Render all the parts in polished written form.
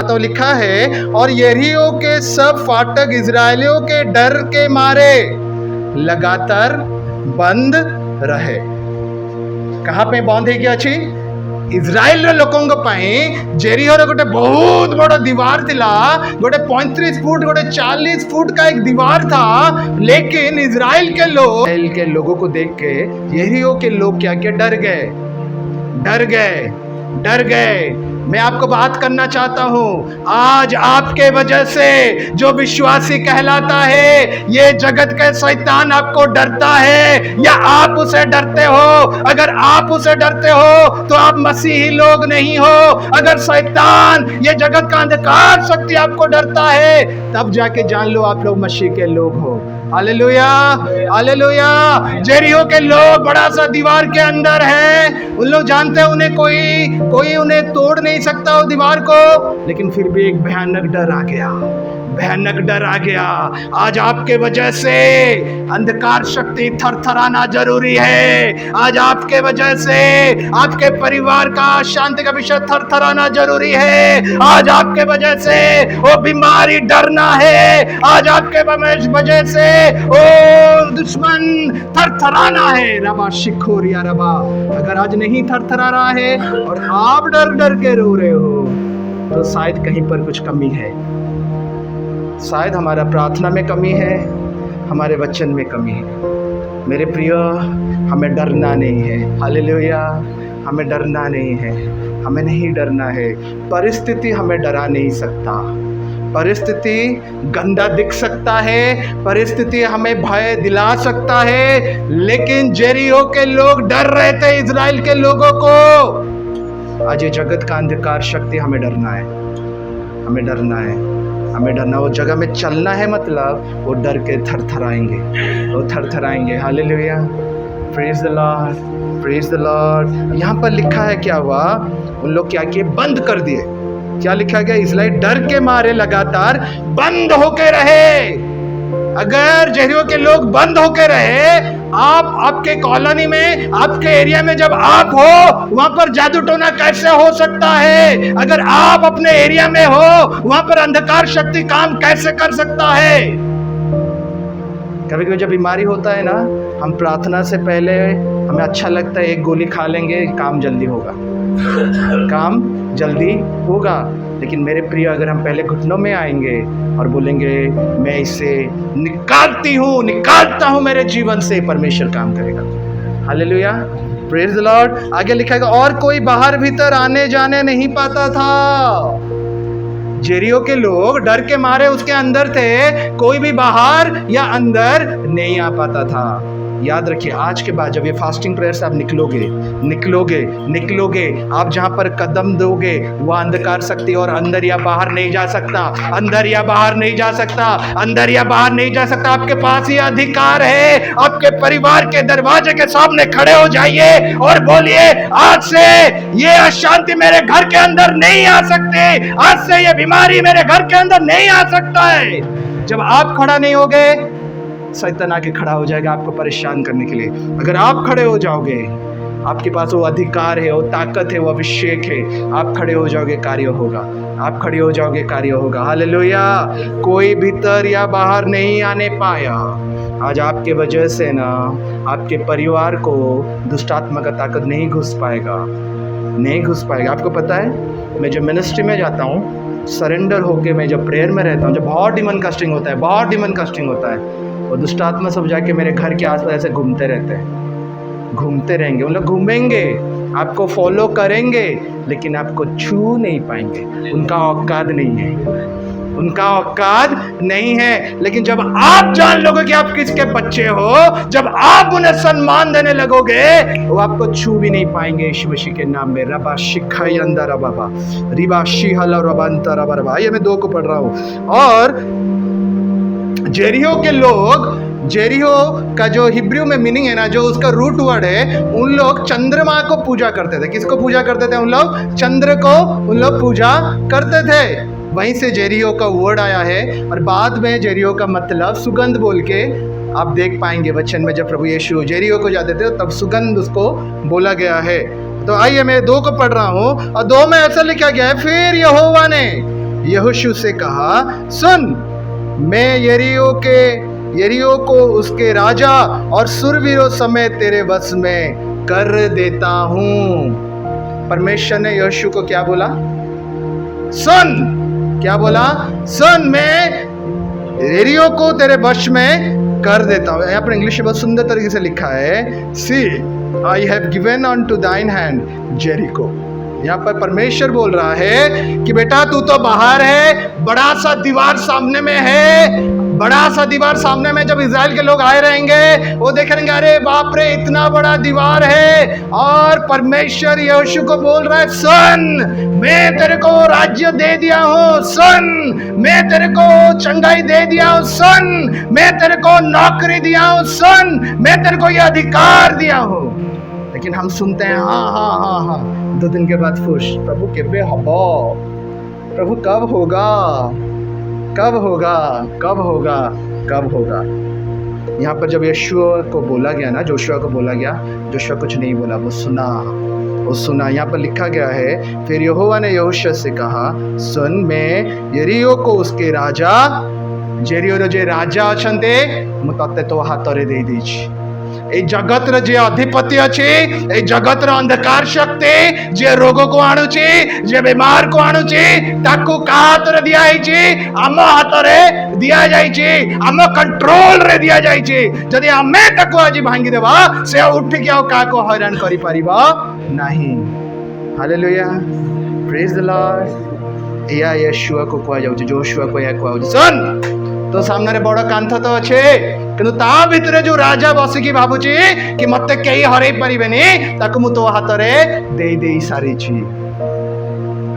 चाहता हूं, लिखा है और यरीहो के सब फाटक इजरायलियों के डर के मारे लगातार बंद रहे। कहां पे बंद है क्या अच्छी? इज्राइल लोकों जेरिहो गोटे बहुत बड़ दीवार थिला, गोटे 35 फुट गोटे 40 फुट का एक दीवार था, लेकिन इज्राइल के लोगों को देख के जेरिहो के लोग क्या क्या डर गए। मैं आपको बात करना चाहता हूं, आज आपके वजह से जो विश्वासी कहलाता है, ये जगत के शैतान आपको डरता है या आप उसे डरते हो? अगर आप उसे डरते हो तो आप मसीही लोग नहीं हो। अगर शैतान, ये जगत का अंधकार शक्ति आपको डरता है, तब जाके जान लो आप लोग मसीह के लोग हो। Hallelujah, hallelujah. जेरिहो के लोग बड़ा सा दीवार के अंदर है, उन लोग जानते हैं उन्हें कोई उन्हें तोड़ नहीं सकता वो दीवार को, लेकिन फिर भी एक भयानक डर आ गया। आज आपके वजह से अंधकार शक्ति थरथराना जरूरी है। आज आपके वजह से आपके परिवार का शांति का विषय थरथराना जरूरी है। आज आपके वजह से वो बीमारी डरना है। आज आपके वजह से ओ दुश्मन थरथराना है। रबा शिखोरिया रबा, अगर आज नहीं थरथरा रहा है और आप डर के रो रहे हो, तो शायद कहीं पर कुछ कमी है। शायद हमारा प्रार्थना में कमी है, हमारे वचन में कमी है। मेरे प्रिय, हमें डरना नहीं है। हालेलुया, हमें डरना नहीं है, हमें नहीं डरना है। परिस्थिति हमें डरा नहीं सकता। परिस्थिति गंदा दिख सकता है, परिस्थिति हमें भय दिला सकता है, लेकिन जेरिहो के लोग डर रहे थे इजराइल के लोगों को। आज ये जगत का अंधकार शक्ति हमें डरना है। वो जगह में चलना है, मतलब वो डर के थरथराएंगे। Hallelujah, praise the Lord. यहाँ पर लिखा है क्या हुआ? उन लोग क्या किए? बंद कर दिए। क्या लिखा गया? इस्राएल डर के मारे लगातार बंद होके रहे। अगर जेरिहो के लोग बंद होके रहे, आपके कॉलोनी में, आपके एरिया में जब आप हो, वहां पर जादू टोना कैसे हो सकता है? अगर आप अपने एरिया में हो, वहां पर अंधकार शक्ति काम कैसे कर सकता है? कभी कभी जब बीमारी होता है ना, हम प्रार्थना से पहले हमें अच्छा लगता है एक गोली खा लेंगे, काम जल्दी होगा। लेकिन मेरे प्रिय, अगर हम पहले घुटनों में आएंगे और बोलेंगे मैं इसे निकालता हूं मेरे जीवन से, परमेश्वर काम करेगा। Hallelujah, praise the Lord. आगे लिखा है और कोई बाहर भीतर आने जाने नहीं पाता था। जेरिहो के लोग डर के मारे उसके अंदर थे, कोई भी बाहर या अंदर नहीं आ पाता था। याद रखिए, आज के बाद जब ये फास्टिंग प्रेयर से आप निकलोगे, आप जहां पर कदम दोगे, वह अंधकार शक्ति और अंदर या बाहर नहीं जा सकता। आपके पास ये अधिकार है। आपके परिवार के दरवाजे के सामने खड़े हो जाइए और बोलिए, आज से ये अशांति मेरे घर के अंदर नहीं आ सकती, आज से ये बीमारी मेरे घर के अंदर नहीं आ सकता है। जब आप खड़ा नहीं होगे, शैतान आके खड़ा हो जाएगा आपको परेशान करने के लिए। अगर आप खड़े हो जाओगे, आपके पास वो अधिकार है, वो ताकत है, वो अभिषेक है, आप खड़े हो जाओगे, कार्य होगा। हालेलुया। कोई भीतर या बाहर नहीं आने पाया। आज आपके वजह से ना, आपके परिवार को दुष्टात्मा का ताकत नहीं घुस पाएगा। आपको पता है, मैं जब मिनिस्ट्री में जाता हूँ, सरेंडर होके मैं जब प्रेयर में रहता हूँ, जब बहुत डिमन कास्टिंग होता है, वो दुष्टात्मा सब जाके मेरे घर के आसपास ऐसे घूमते रहेंगे। उन लोग घूमेंगे, आपको फॉलो करेंगे, लेकिन आपको छू नहीं पाएंगे। उनका औकात नहीं है। लेकिन जब आप जान लोगे कि आप किसके बच्चे हो, जब आप उन्हें सम्मान देने लगोगे, वो आपको छू भी नहीं पाएंगे। यीशु मसीह के नाम में। रबा शिखाई अंदर रबा रिबा शिहल रबंता रबा। ये मैं 2 को पढ़ रहा हूँ। और जेरिहो का जो हिब्रू में मीनिंग है ना, जो उसका रूट वर्ड है, उन लोग चंद्रमा को पूजा करते थे। किसको पूजा करते थे? उन लोग चंद्र को पूजा करते थे। वहीं से जेरिहो का वर्ड आया है। और बाद में जेरिहो का मतलब सुगंध बोल के आप देख पाएंगे वचन में, जब प्रभु यीशु जेरिहो को जाते थे तब सुगंध उसको बोला गया है। तो आइए मैं 2 को पढ़ रहा हूँ। और 2 में ऐसा लिखा गया है, फिर यहोशू से कहा, सुन, मैं यरीहो को उसके राजा और सुरवीरों समेत तेरे वश में कर देता हूं। परमेश्वर ने यहोशू को क्या बोला? सुन, क्या बोला? सुन, मैं यरीहो को तेरे वश में कर देता हूं। यहाँ पर इंग्लिश में बहुत सुंदर तरीके से लिखा है, see I have given on to thine hand Jericho. यहाँ पर परमेश्वर बोल रहा है कि बेटा तू तो बाहर है, बड़ा सा दीवार सामने में है, बड़ा सा दीवार सामने में। जब इजराइल के लोग आए रहेंगे वो देखेंगे, अरे बाप रे इतना बड़ा दीवार है। और परमेश्वर यहोशू को बोल रहा है, सुन, मैं तेरे को राज्य दे दिया हूं, सुन, मैं तेरे को चंगाई दे दिया हूं, सुन, मैं तेरे को नौकरी दिया हूं, सुन, मैं तेरे को यह अधिकार दिया हूं। लेकिन हम सुनते हैं हाँ हाँ हाँ हाँ, 2 दिन के बाद खुश, प्रभु केबे हबो, प्रभु कब होगा, कब होगा, कब होगा, कब होगा। यहाँ पर जब यहोशू को बोला गया ना, जोशुआ को बोला गया, जोशुआ कुछ नहीं बोला, वो सुना, वो सुना। यहाँ पर लिखा गया है, फिर यहोवा ने यहोशू से कहा, सुन, मैं यरीहो को उसके राजा, जेरियो जे राजा अछंते मु तते तो हाथरे दे देछि। ए जगतर जे अधिपति अच्छे, ए जगतर अंधकार शक्ति जे रोग को आणुची, जे बीमार को आणुची, ताकू का हाथ रे दिया है, आम हाथ रे दिया जाइए, आम कंट्रोल रे दिया जाइए। जदि आमे ताकू आज भांगी देबा, से उठ के का को हैरान करि परिबा नहीं। Hallelujah, praise the Lord. या यहोशू को कुआ जाउची, जोशुआ को या कुआ जाउची, सुन, तो सामने बड़ कांथ तो अच्छे, किंतु ता भितरे जो राजा बसिकी भाबुची कि मते केही हरई परिबेनी, ताकू मु तो हाथ रे दे दे सारी छी।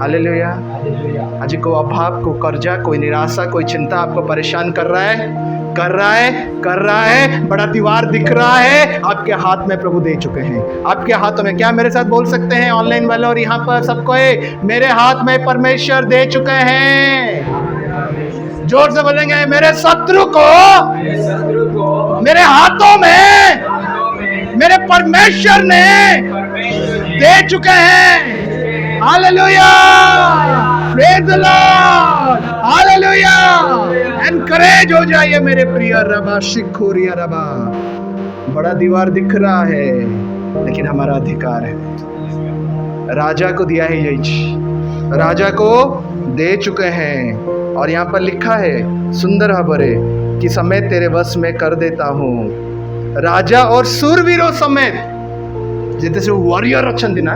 हालेलुया। आज को अभाव, को कर्जा, कोई निराशा, कोई चिंता आपको परेशान कर रहा है, कर रहा है, कर रहा है, बड़ा दीवार दिख रहा है, आपके हाथ में प्रभु दे चुके हैं। आपके हाथों में, क्या मेरे साथ बोल सकते हैं ऑनलाइन वाले और यहाँ पर सबको, मेरे हाथ में परमेश्वर दे चुके हैं। जोर से बोलेंगे, मेरे शत्रु को मेरे हाथों में मेरे परमेश्वर ने दे चुके हैं। Hallelujah, praise the Lord, hallelujah. Encourage हो जाइए मेरे प्रिय रबा, शिखोरिया रबा। बड़ा दीवार दिख रहा है, लेकिन हमारा अधिकार है, राजा को दिया ही यही, राजा को दे चुके हैं। और यहाँ पर लिखा है, सुंदर खबरे कि समेत तेरे वश में कर देता हूँ, राजा और सूरवीरों समेत, जितने से वॉरियर अच्छे ना,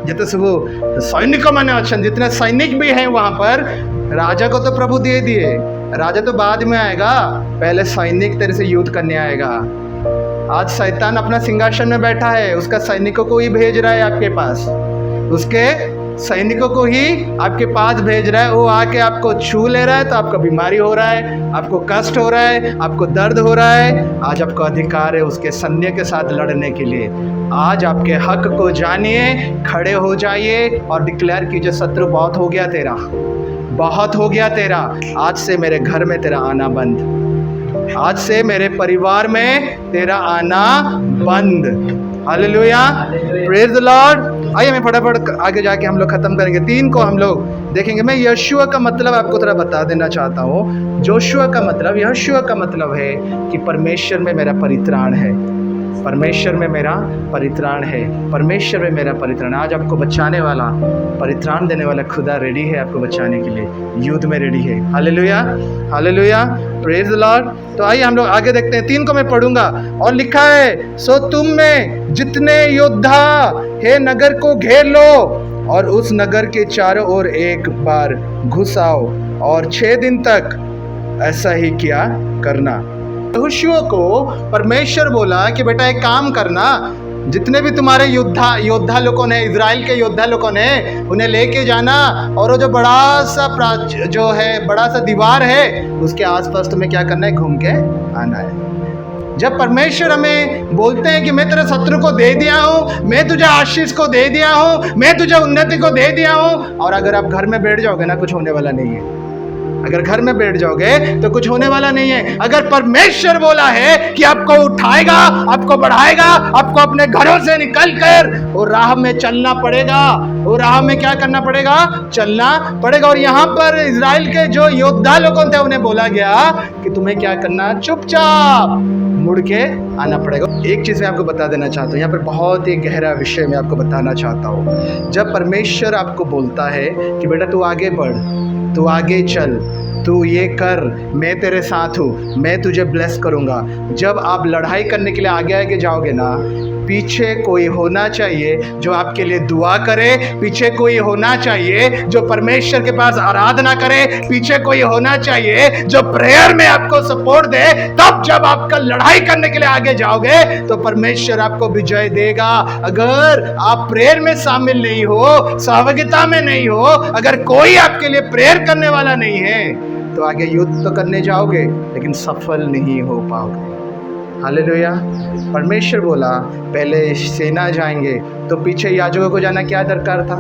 जितने से वो सैनिक माने अच्छे, जितने सैनिक भी हैं वहाँ पर, राजा को तो प्रभु दे दिए, राजा तो बाद में आएगा, पहले सैनिक तेरे से युद्ध करने आएगा। आज शैतान अपना सिंहासन में बैठा है, उसका सैनिकों को ही भेज रहा है आपके पास, उसके सैनिकों को ही आपके पास भेज रहा है। वो आके आपको छू ले रहा है, तो आपको बीमारी हो रहा है, आपको कष्ट हो रहा है, आपको दर्द हो रहा है। आज आपको अधिकार है उसके सैन्य के साथ लड़ने के लिए। आज आपके हक को जानिए, खड़े हो जाइए और डिक्लेयर कीजिए, शत्रु बहुत हो गया तेरा, बहुत हो गया तेरा। आज से मेरे घर में तेरा आना बंद, आज से मेरे परिवार में तेरा आना बंद। Hallelujah, praise the Lord. आइए मैं फटाफट आगे जाके हम लोग खत्म करेंगे। 3 को हम लोग देखेंगे। मैं यहोशू का मतलब आपको थोड़ा बता देना चाहता हूँ। जोशुआ का मतलब, यहोशू का मतलब है कि परमेश्वर में मेरा परित्राण है, परमेश्वर में मेरा परित्राण है, परमेश्वर में मेरा परित्राण। आज आपको बचाने वाला, परित्राण देने वाला खुदा रेडी है आपको बचाने के लिए, युद्ध में रेडी है। Hallelujah, hallelujah, praise the Lord. तो आइए हम लोग आगे देखते हैं। 3 को मैं पढ़ूंगा। और लिखा है, सो तुम में जितने योद्धा हे नगर को घेर लो और उस नगर के चारों ओर एक बार घुस आओ और 6 दिन तक ऐसा ही किया करना। यहोशू को परमेश्वर बोला कि बेटा एक काम करना, जितने भी तुम्हारे योद्धा लोगों ने, इजराइल के योद्धा लोगों ने, उन्हें लेके जाना और वो जो बड़ा सा जो है बड़ा सा दीवार है, उसके आसपास तुम्हें क्या करना है, घूम के आना है। जब परमेश्वर हमें बोलते हैं कि मैं तेरे शत्रु को दे दिया हूँ, मैं तुझे आशीष को दे दिया हूँ, मैं तुझे उन्नति को दे दिया हूँ, और अगर आप घर में बैठ जाओगे ना, कुछ होने वाला नहीं है। अगर घर में बैठ जाओगे तो कुछ होने वाला नहीं है। अगर परमेश्वर बोला है कि आपको उठाएगा, आपको बढ़ाएगा, आपको अपने घरों से निकलकर वो राह में चलना पड़ेगा। वो राह में क्या करना पड़ेगा? चलना पड़ेगा। और यहाँ पर इजराइल के जो योद्धा लोगों थे उन्हें बोला गया कि तुम्हें क्या करना, चुपचाप मुड़ के आना पड़ेगा। एक चीज मैं आपको बता देना चाहता हूँ, यहाँ पर बहुत ही गहरा विषय मैं आपको बताना चाहता हूँ। जब परमेश्वर आपको बोलता है कि बेटा तू आगे बढ़, तू आगे चल, तू ये कर, मैं तेरे साथ हूँ, मैं तुझे ब्लेस करूँगा। जब आप लड़ाई करने के लिए आगे आगे जाओगे ना, पीछे कोई होना चाहिए जो आपके लिए दुआ करे, पीछे कोई होना चाहिए जो परमेश्वर के पास आराधना करे, पीछे कोई होना चाहिए जो प्रेयर में आपको सपोर्ट दे। तब जब आपका लड़ाई करने के लिए आगे जाओगे तो परमेश्वर आपको विजय देगा। अगर आप प्रेयर में शामिल नहीं हो, सहभागिता में नहीं हो, अगर कोई आपके लिए प्रेयर करने वाला नहीं है तो आगे युद्ध तो करने जाओगे लेकिन सफल नहीं हो पाओगे। हालेलुया। परमेश्वर बोला पहले सेना जाएंगे, तो पीछे याजकों को जाना क्या दरकार था,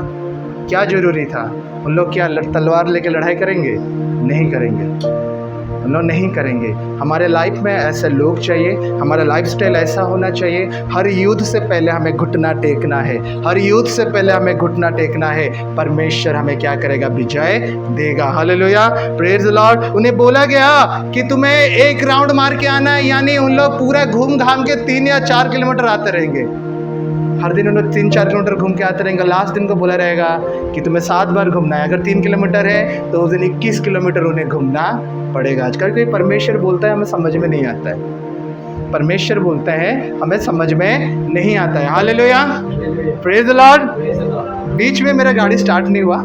क्या जरूरी था? उन लोग क्या तलवार लेके लड़ाई करेंगे? नहीं करेंगे, उन लोग नहीं करेंगे। हमारे लाइफ में ऐसे लोग चाहिए, हमारा लाइफस्टाइल ऐसा होना चाहिए। हर युद्ध से पहले हमें घुटना टेकना है, हर युद्ध से पहले हमें घुटना टेकना है। परमेश्वर हमें क्या करेगा? विजय देगा। Hallelujah, praise the Lord. उन्हें बोला गया कि तुम्हें एक राउंड मार के आना है, यानी उन लोग पूरा घूम घाम के 3 या 4 किलोमीटर आते रहेंगे। हर दिन उन लोग 3-4 किलोमीटर घूम के आते रहेंगे। लास्ट दिन को बोला रहेगा कि तुम्हें 7 बार घूमना है। अगर 3 किलोमीटर है तो उस दिन 21 किलोमीटर उन्हें घूमना पड़ेगा। आजकल कोई परमेश्वर बोलता है हमें समझ में नहीं आता है, परमेश्वर बोलता है हमें समझ में नहीं आता है। Hallelujah, praise the Lord. बीच में मेरा गाड़ी स्टार्ट नहीं हुआ।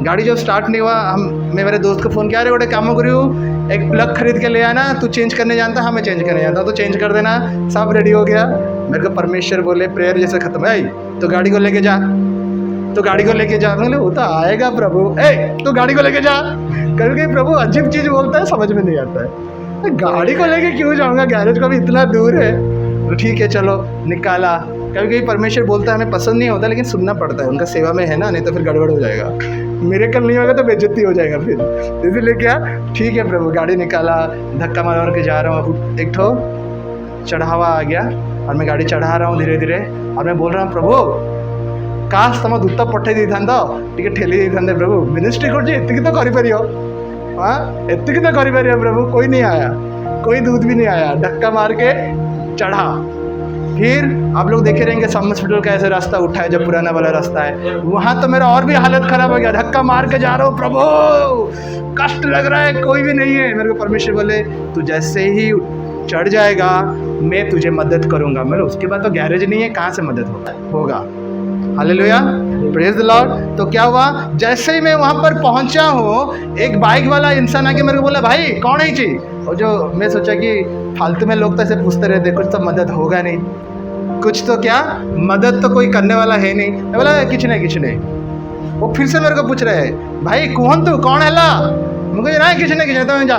गाड़ी जब स्टार्ट नहीं हुआ, मैं मेरे दोस्त को फ़ोन किया, अरे गोटे काम करियो, एक प्लग खरीद के ले आना, तू चेंज करने जानता? हाँ मैं चेंज करने जानता हूँ, तो चेंज कर देना। सब रेडी हो गया। मेरे को परमेश्वर बोले प्रेयर जैसे खत्म है, तो गाड़ी को लेके जा, तो गाड़ी को लेके जा। मैंने वो तो आएगा प्रभु, तो गाड़ी को लेके जा। कभी प्रभु अजीब चीज़ बोलता है, समझ में नहीं आता है। गाड़ी को लेके क्यों जाऊँगा, गैरेज को भी इतना दूर है। तो ठीक है चलो, निकाला। कभी कभी परमेश्वर बोलता है हमें पसंद नहीं होता, लेकिन सुनना पड़ता है, उनका सेवा में है ना, नहीं तो फिर गड़बड़ हो जाएगा। मेरे कल नहीं होगा तो बेइज्जती हो जाएगा फिर। इसीलिए क्या, ठीक है प्रभु, गाड़ी निकाला, धक्का मार के जा रहा हूँ। एक ठो चढ़ावा आ गया और मैं गाड़ी चढ़ा रहा हूँ धीरे धीरे, और मैं बोल रहा हूँ प्रभु काश तुम दूध तो पठे दी था, टे ठेली दी था प्रभु, मिनिस्ट्री कर एतिक तो कर, हाँ एतिक तो कर प्रभु। कोई नहीं आया, कोई दूध भी नहीं आया, धक्का मार के चढ़ा। फिर आप लोग देखे रहेंगे सम हॉस्पिटल का ऐसे रास्ता उठा है, जब पुराना वाला रास्ता है, वहाँ तो मेरा और भी हालत खराब हो गया। धक्का मार के जा रहा हूँ, प्रभु कष्ट लग रहा है, कोई भी नहीं है। मेरे को परमेश्वर बोले तू जैसे ही चढ़ जाएगा मैं तुझे मदद करूँगा। मतलब उसके बाद तो गैरेज नहीं है, कहाँ से मदद होगा। Hallelujah, praise the Lord. तो क्या हुआ, जैसे ही मैं वहाँ पर पहुँचा हूँ, एक बाइक वाला इंसान आके मेरे को बोला भाई कौन है जी। और जो मैं सोचा कि फालतू में लोग तो ऐसे पूछते रहते, कुछ तो मदद होगा नहीं, कुछ तो क्या मदद तो कोई करने वाला है नहीं। मैं बोला कुछ नहीं। वो फिर से मेरे को पूछ रहे हैं भाई कौन तू, कौन है ला। मुझे ना कुछ नहीं तो मैं जा,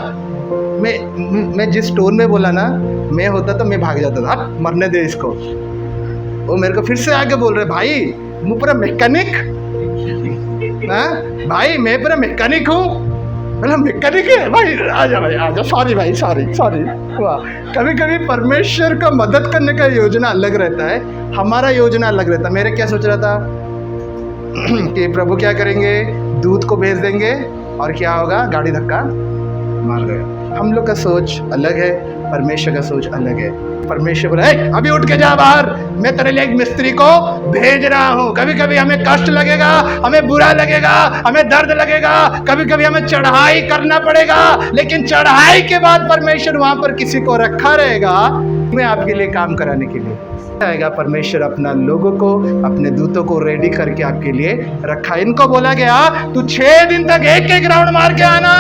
मैं जिस टोन में बोला ना, मैं होता तो मैं भाग जाता था, मरने दे इसको। वो मेरे को फिर से आके बोल रहे भाई मैं पूरा मैकेनिक, भाई मैं पूरा मैकेनिक हूँ। बोला मैकेनिक है भाई, आजा भाई आजा, सॉरी भाई सॉरी। वाह, कभी कभी परमेश्वर का मदद करने का योजना अलग रहता है, हमारा योजना अलग रहता है। मेरे क्या सोच रहा था कि प्रभु क्या करेंगे, दूध को भेज देंगे और क्या होगा, गाड़ी धक्का मार देगा। हम लोग का सोच अलग है, परमेश्वर का सोच अलग है। परमेश्वर बोला अभी उठ के जा बाहर, मैं तेरे लिए एक मिस्त्री को भेज रहा हूँ। कभी कभी हमें कष्ट लगेगा, हमें बुरा लगेगा, हमें दर्द लगेगा, कभी कभी हमें चढ़ाई करना पड़ेगा, लेकिन चढ़ाई के बाद परमेश्वर वहां पर किसी को रखा रहेगा मैं आपके लिए काम कराने के लिए आएगा। परमेश्वर अपना लोगों को, अपने दूतों को रेडी करके आपके लिए रखा। इनको बोला गया तू 6 दिन तक एक राउंड मार के आना,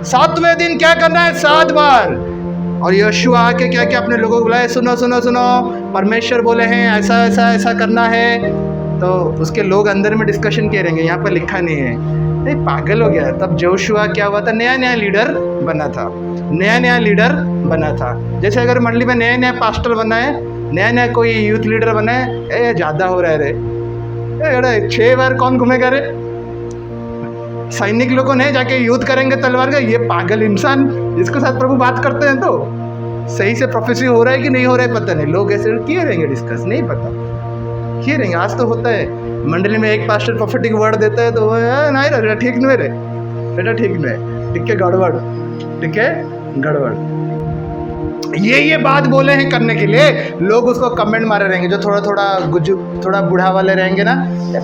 7वें दिन क्या करना है, 7 बार। और यहोशुआ आके क्या क्या अपने लोगों को बुलाए, सुनो सुनो सुनो, परमेश्वर बोले हैं ऐसा ऐसा ऐसा करना है। तो उसके लोग अंदर में डिस्कशन किए रहेंगे, यहाँ पर लिखा नहीं है। नहीं, पागल हो गया। तब यहोशुआ क्या हुआ था, नया लीडर बना था, नया लीडर बना था। जैसे अगर मंडली में नया पास्टर बना है, नया कोई यूथ लीडर बना है, ज़्यादा हो रहा है रे, 6 बार कौन घूमेगा रे, सैनिक लोगों ने जाके युद्ध करेंगे तलवार का, ये पागल इंसान जिसके साथ प्रभु बात करते हैं तो सही से प्रोफेसी हो रहा है कि नहीं हो रहा है पता नहीं। लोग ऐसे किए रहेंगे डिस्कस, नहीं पता किए रहेंगे। आज तो होता है मंडली में एक पास्टर प्रोफेटिक वर्ड देता है तो नहीं रे ठीक नहीं रे बेटा, ठीक नहीं, ठीक है गड़बड़, ठीक है गड़बड़। ये बात बोले हैं करने के लिए, लोग उसको कमेंट मारे रहेंगे। जो थोड़ा बूढ़ा वाले रहेंगे ना,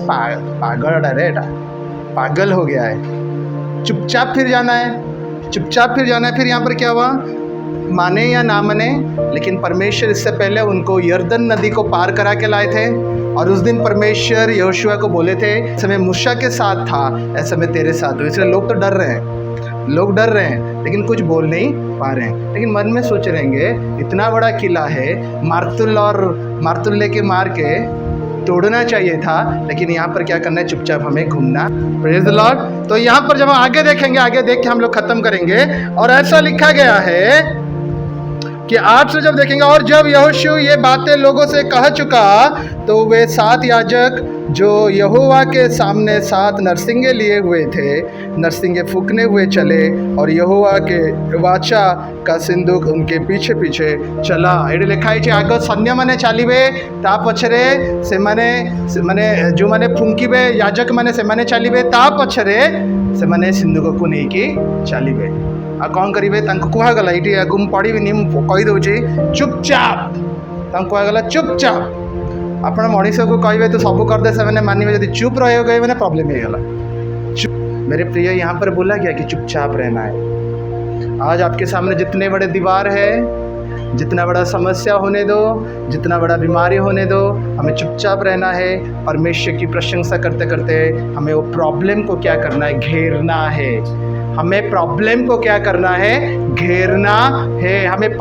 पागल है पागल हो गया है। चुपचाप फिर जाना है, चुपचाप फिर जाना है। फिर यहाँ पर क्या हुआ, माने या ना माने, लेकिन परमेश्वर इससे पहले उनको यर्दन नदी को पार करा के लाए थे। और उस दिन परमेश्वर यहोशुआ को बोले थे, ऐसे मैं मूसा के साथ था, ऐसे मैं तेरे साथ हूँ। इसलिए लोग तो डर रहे हैं, लोग डर रहे हैं, लेकिन कुछ बोल नहीं पा रहे हैं। लेकिन मन में सोच रहेंगे इतना बड़ा किला है, मार्तुल लेके मार के तोड़ना चाहिए था, लेकिन यहाँ पर क्या करना है, चुपचाप हमें घूमना। Praise the Lord. तो यहाँ पर जब हम आगे देखेंगे, आगे देख के हम लोग खत्म करेंगे। और ऐसा लिखा गया है कि 8 से जब देखेंगे, और जब यहोशू ये बातें लोगों से कह चुका तो वे 7 याजक जो यहोवा के सामने 7 नरसिंगे लिए हुए थे, नरसिंगे फूकने हुए चले, और यहोवा के वाचा का सिंदूक उनके पीछे पीछे चला। ये लिखा है आग सैन्य मैंने चलिए ता पछरे से मैंने जो मैंने फुंकिबे याजक मैंने से मैंने चलिए ता पछरे से मैंने सिंदूक को नहीं कि चलिए। आ कौन करेंगे, कहगला ये आगे पढ़ी कहीदे चुपचाप, कहगला चुपचाप। आप मनीष को कहे तो सब करदे से मानवे, यदि चुप रहे गए मैंने प्रॉब्लम होगा। मेरे प्रिय, यहाँ पर बोला गया कि चुपचाप रहना है। आज आपके सामने जितने बड़े दीवार है, जितना बड़ा समस्या होने दो, जितना बड़ा बीमारी होने दो, हमें चुपचाप रहना है। परमेश्वर की प्रशंसा करते करते हमें वो प्रॉब्लम को क्या करना है, घेरना है। हमें प्रॉब्लम को क्या करना है, घेरना है। हमें